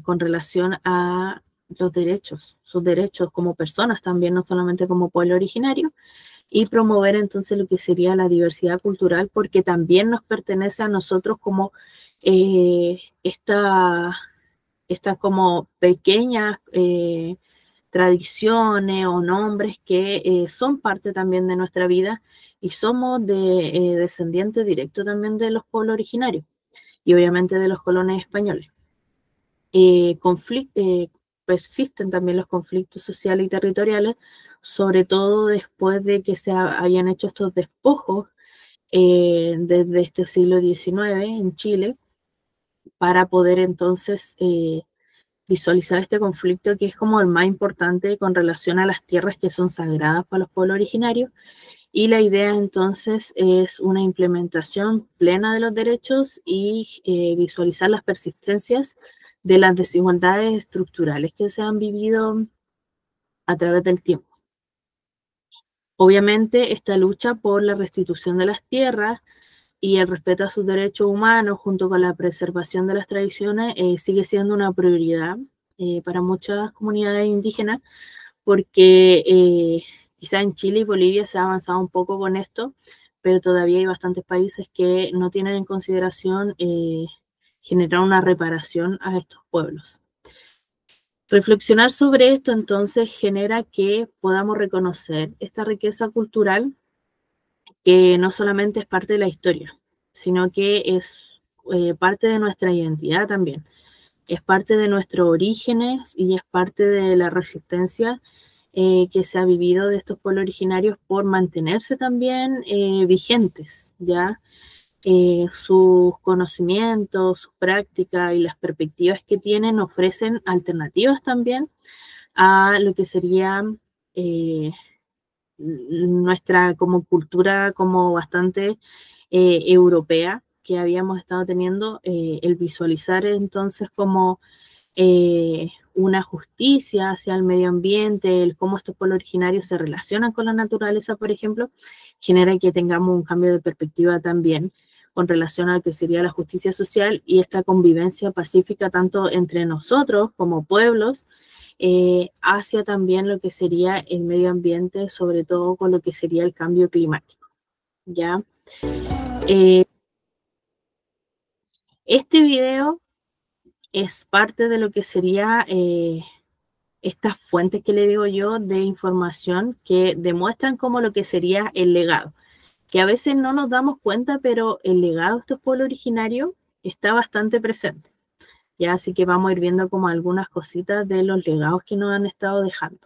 Speaker 1: con relación a los derechos, sus derechos como personas también, no solamente como pueblo originario, y promover entonces lo que sería la diversidad cultural, porque también nos pertenece a nosotros como estas como pequeñas tradiciones o nombres que son parte también de nuestra vida y somos descendientes directos también de los pueblos originarios y obviamente de los colonos españoles. Eh, persisten también los conflictos sociales y territoriales, sobre todo después de que se hayan hecho estos despojos desde este siglo XIX en Chile, para poder entonces visualizar este conflicto que es como el más importante con relación a las tierras que son sagradas para los pueblos originarios. Y la idea entonces es una implementación plena de los derechos y visualizar las persistencias de las desigualdades estructurales que se han vivido a través del tiempo. Obviamente, esta lucha por la restitución de las tierras y el respeto a sus derechos humanos, junto con la preservación de las tradiciones, sigue siendo una prioridad para muchas comunidades indígenas, porque quizá en Chile y Bolivia se ha avanzado un poco con esto, pero todavía hay bastantes países que no tienen en consideración generar una reparación a estos pueblos. Reflexionar sobre esto entonces genera que podamos reconocer esta riqueza cultural que no solamente es parte de la historia, sino que es parte de nuestra identidad también, es parte de nuestros orígenes y es parte de la resistencia que se ha vivido de estos pueblos originarios por mantenerse también vigentes, ¿ya? Sus conocimientos, sus prácticas y las perspectivas que tienen ofrecen alternativas también a lo que sería nuestra como cultura como bastante europea que habíamos estado teniendo, el visualizar entonces como una justicia hacia el medio ambiente, el cómo estos pueblos originarios se relacionan con la naturaleza, por ejemplo, genera que tengamos un cambio de perspectiva también con relación a lo que sería la justicia social y esta convivencia pacífica tanto entre nosotros como pueblos, hacia también lo que sería el medio ambiente, sobre todo con lo que sería el cambio climático, ¿ya? Este video es parte de lo que sería estas fuentes que le digo yo de información que demuestran como lo que sería el legado, que a veces no nos damos cuenta, pero el legado de estos pueblos originarios está bastante presente. Ya, así que vamos a ir viendo como algunas cositas de los legados que nos han estado dejando.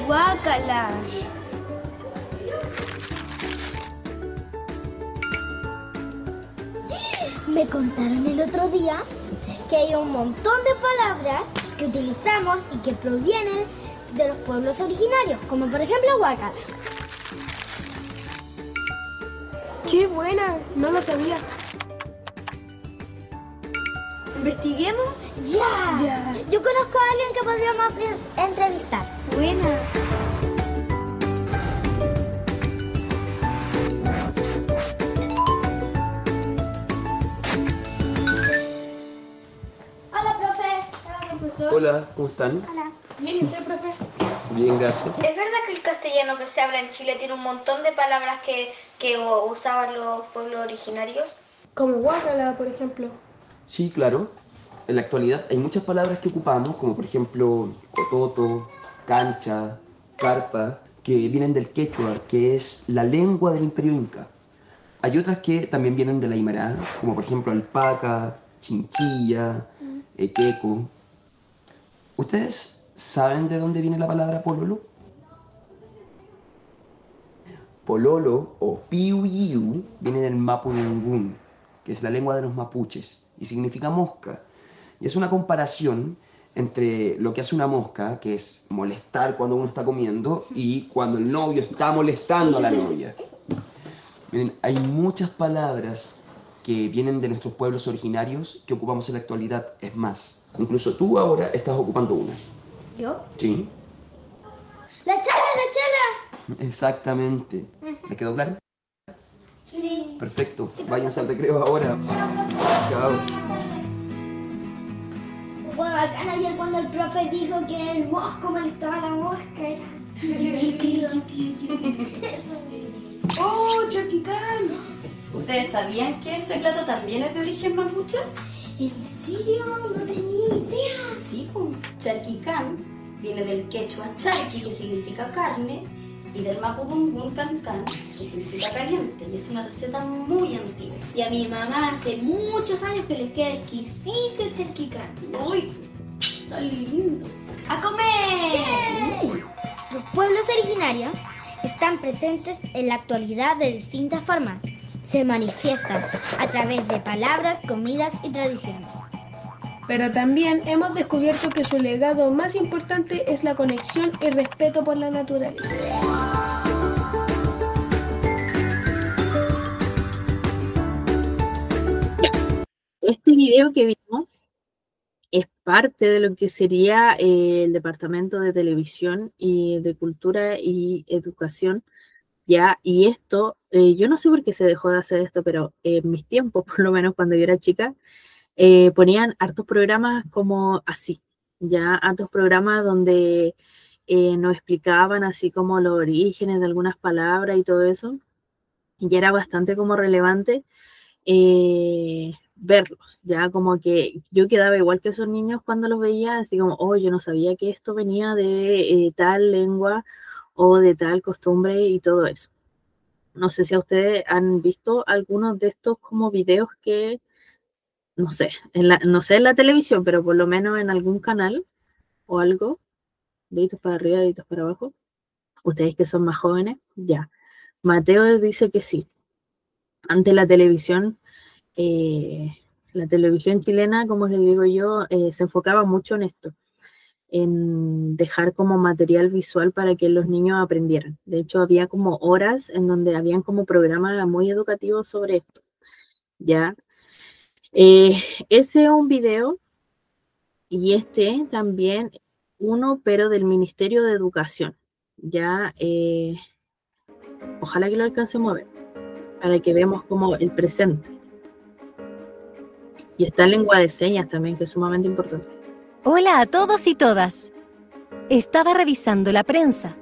Speaker 3: ¡Guácala! Me contaron el otro día que hay un montón de palabras que utilizamos y que provienen de los pueblos originarios, como por ejemplo guácala.
Speaker 4: ¡Qué buena! No lo sabía. ¿Investiguemos?
Speaker 3: ¡Ya! Yo conozco a alguien que podríamos entrevistar.
Speaker 4: Buena.
Speaker 3: Hola, profe. Hola, profesor.
Speaker 5: Hola, ¿cómo están?
Speaker 3: Hola.
Speaker 4: Bien, ¿y usted, profe?
Speaker 5: Bien, gracias.
Speaker 6: ¿Es verdad que el castellano que se habla en Chile tiene un montón de palabras que usaban los pueblos originarios?
Speaker 4: Como guácala, por ejemplo.
Speaker 5: Sí, claro. En la actualidad hay muchas palabras que ocupamos, como por ejemplo cototo, cancha, carpa, que vienen del quechua, que es la lengua del Imperio Inca. Hay otras que también vienen del aymara, como por ejemplo alpaca, chinchilla, queco. ¿Ustedes saben de dónde viene la palabra pololo? Pololo o piuyiu viene del mapudungún, que es la lengua de los mapuches, y significa mosca. Y es una comparación entre lo que hace una mosca, que es molestar cuando uno está comiendo, y cuando el novio está molestando a la novia. Miren, hay muchas palabras que vienen de nuestros pueblos originarios que ocupamos en la actualidad. Es más, incluso tú ahora estás ocupando una.
Speaker 3: ¿Yo?
Speaker 5: ¿Sí?
Speaker 3: ¡La chala, la chala!
Speaker 5: Exactamente. ¿Le quedó claro?
Speaker 3: Sí.
Speaker 5: Perfecto. Váyanse al recreo ahora. Chao.
Speaker 3: Fue bacán ayer cuando el profe dijo que el mosco molestaba a la mosca.
Speaker 4: ¡Oh, Charquicán!
Speaker 7: ¿Ustedes sabían que este plato también es de origen mapuche?
Speaker 3: ¿En serio? No tenía idea.
Speaker 7: Sí, pues. Charquicán viene del quechua charqui, que significa carne, y del mapudungún cancán, que significa caliente, y es una receta muy antigua.
Speaker 3: Y a mi mamá hace muchos años que le queda exquisito el charquicán.
Speaker 7: ¡Uy! ¡Está lindo!
Speaker 3: ¡A comer! Los pueblos originarios están presentes en la actualidad de distintas formas. Se manifiestan a través de palabras, comidas y tradiciones.
Speaker 4: Pero también hemos descubierto que su legado más importante es la conexión y respeto por la naturaleza.
Speaker 1: Este video que vimos es parte de lo que sería el Departamento de Televisión y de Cultura y Educación, ¿ya? Y esto, yo no sé por qué se dejó de hacer esto, pero en mis tiempos, por lo menos cuando yo era chica, ponían hartos programas como así, ya hartos programas donde nos explicaban así como los orígenes de algunas palabras y todo eso, y era bastante como relevante verlos, ya como que yo quedaba igual que esos niños cuando los veía, así como, oh, yo no sabía que esto venía de tal lengua o de tal costumbre y todo eso. No sé si a ustedes han visto algunos de estos como videos que no sé, no sé en la televisión, pero por lo menos en algún canal o algo, deditos para arriba, deditos para abajo. Ustedes que son más jóvenes, ya. Mateo dice que sí. Ante la televisión chilena, como les digo yo, se enfocaba mucho en esto, en dejar como material visual para que los niños aprendieran. De hecho, había como horas en donde habían como programas muy educativos sobre esto, ya. Ese es un video y este también uno, pero del Ministerio de Educación. Ya, ojalá que lo alcancemos a ver, para que veamos como el presente. Y está en lengua de señas también, que es sumamente importante.
Speaker 8: Hola a todos y todas. Estaba revisando la prensa.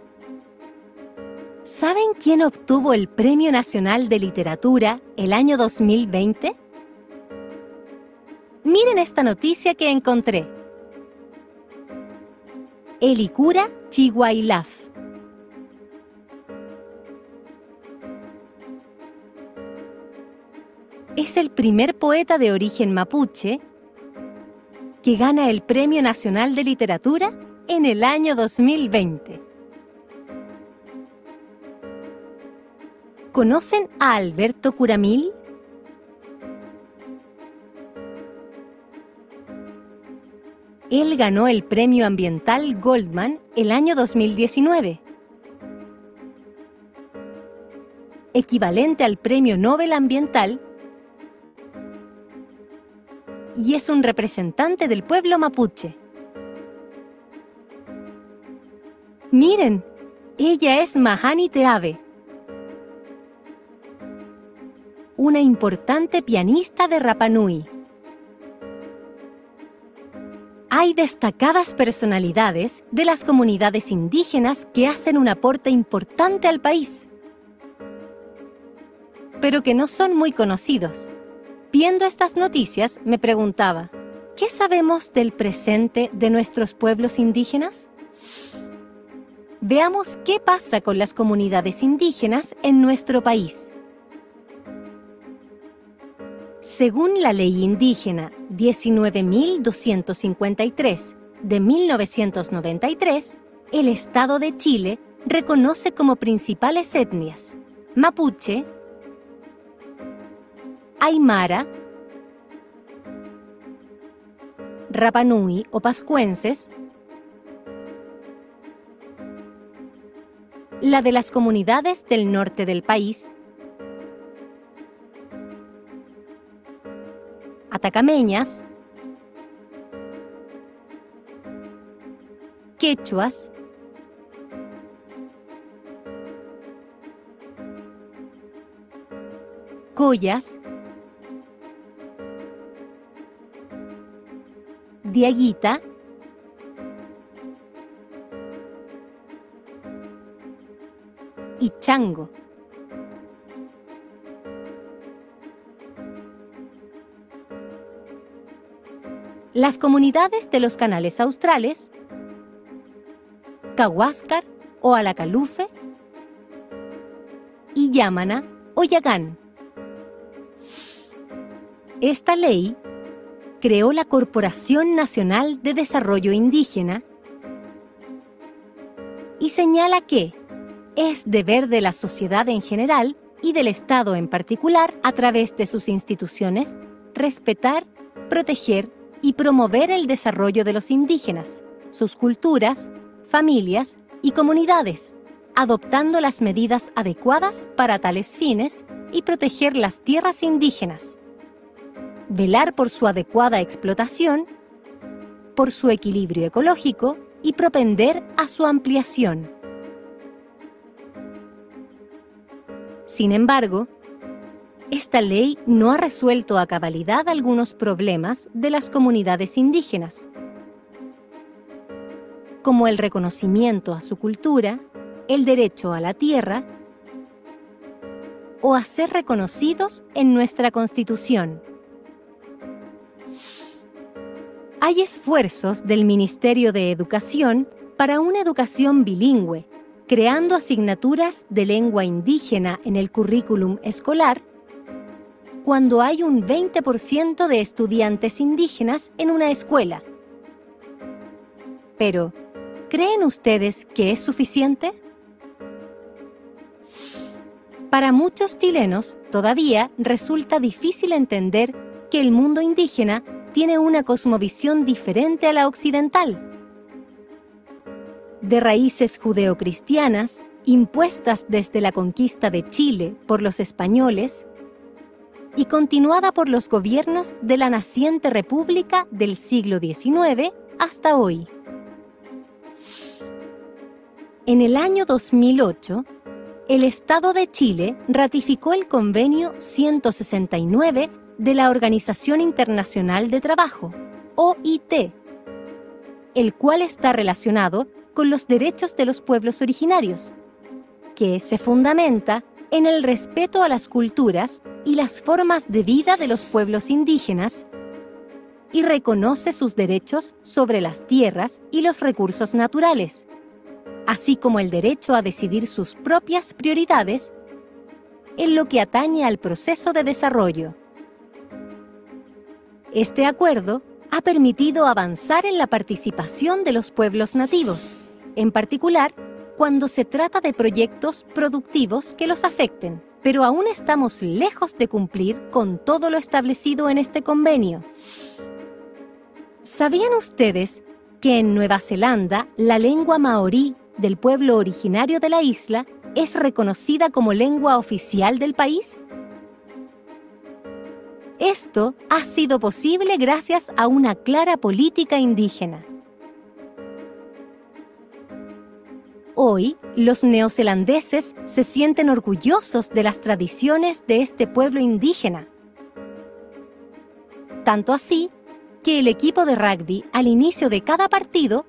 Speaker 8: ¿Saben quién obtuvo el Premio Nacional de Literatura el año 2020? Miren esta noticia que encontré. Elikura Chihuailaf. Es el primer poeta de origen mapuche que gana el Premio Nacional de Literatura en el año 2020. ¿Conocen a Alberto Curamil? Él ganó el Premio Ambiental Goldman el año 2019, equivalente al Premio Nobel Ambiental, y es un representante del pueblo mapuche. Miren, ella es Mahani Teave, una importante pianista de Rapa Nui. Hay destacadas personalidades de las comunidades indígenas que hacen un aporte importante al país, pero que no son muy conocidos. Viendo estas noticias, me preguntaba, ¿qué sabemos del presente de nuestros pueblos indígenas? Veamos qué pasa con las comunidades indígenas en nuestro país. Según la Ley Indígena 19.253 de 1993, el Estado de Chile reconoce como principales etnias mapuche, aymara, rapanui o pascuenses, la de las comunidades del norte del país, atacameñas, quechuas, collas, diaguita, y chango. Las comunidades de los canales australes, Cahuáscar o Alacalufe, y Yámana o Yagán. Esta ley creó la Corporación Nacional de Desarrollo Indígena y señala que es deber de la sociedad en general y del Estado en particular, a través de sus instituciones, respetar, proteger y promover el desarrollo de los indígenas, sus culturas, familias y comunidades, adoptando las medidas adecuadas para tales fines y proteger las tierras indígenas, velar por su adecuada explotación, por su equilibrio ecológico y propender a su ampliación. Sin embargo, esta ley no ha resuelto a cabalidad algunos problemas de las comunidades indígenas, como el reconocimiento a su cultura, el derecho a la tierra o a ser reconocidos en nuestra Constitución. Hay esfuerzos del Ministerio de Educación para una educación bilingüe, creando asignaturas de lengua indígena en el currículum escolar, cuando hay un 20% de estudiantes indígenas en una escuela. Pero, ¿creen ustedes que es suficiente? Para muchos chilenos, todavía resulta difícil entender que el mundo indígena tiene una cosmovisión diferente a la occidental. De raíces judeocristianas, impuestas desde la conquista de Chile por los españoles y continuada por los gobiernos de la naciente República del siglo XIX hasta hoy. En el año 2008, el Estado de Chile ratificó el Convenio 169 de la Organización Internacional de Trabajo, OIT, el cual está relacionado con los derechos de los pueblos originarios, que se fundamenta en el respeto a las culturas y las formas de vida de los pueblos indígenas y reconoce sus derechos sobre las tierras y los recursos naturales, así como el derecho a decidir sus propias prioridades en lo que atañe al proceso de desarrollo. Este acuerdo ha permitido avanzar en la participación de los pueblos nativos, en particular cuando se trata de proyectos productivos que los afecten, pero aún estamos lejos de cumplir con todo lo establecido en este convenio. ¿Sabían ustedes que en Nueva Zelanda la lengua maorí del pueblo originario de la isla es reconocida como lengua oficial del país? Esto ha sido posible gracias a una clara política indígena. Hoy, los neozelandeses se sienten orgullosos de las tradiciones de este pueblo indígena. Tanto así que el equipo de rugby, al inicio de cada partido,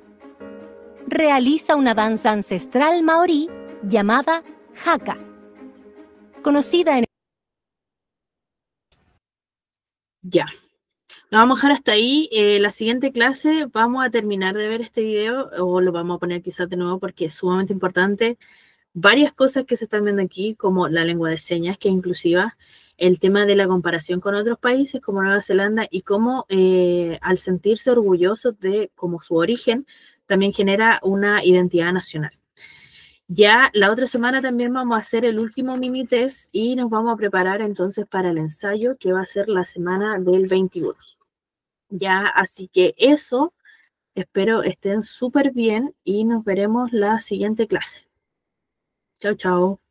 Speaker 8: realiza una danza ancestral maorí llamada haka, conocida en...
Speaker 1: Ya. Nos vamos a dejar hasta ahí. La siguiente clase vamos a terminar de ver este video o lo vamos a poner quizás de nuevo porque es sumamente importante. Varias cosas que se están viendo aquí, como la lengua de señas, que es inclusiva, el tema de la comparación con otros países como Nueva Zelanda y cómo al sentirse orgullosos de como su origen, también genera una identidad nacional. Ya la otra semana también vamos a hacer el último mini test y nos vamos a preparar entonces para el ensayo que va a ser la semana del 21. Ya, así que eso, espero estén súper bien y nos veremos la siguiente clase. Chao, chao.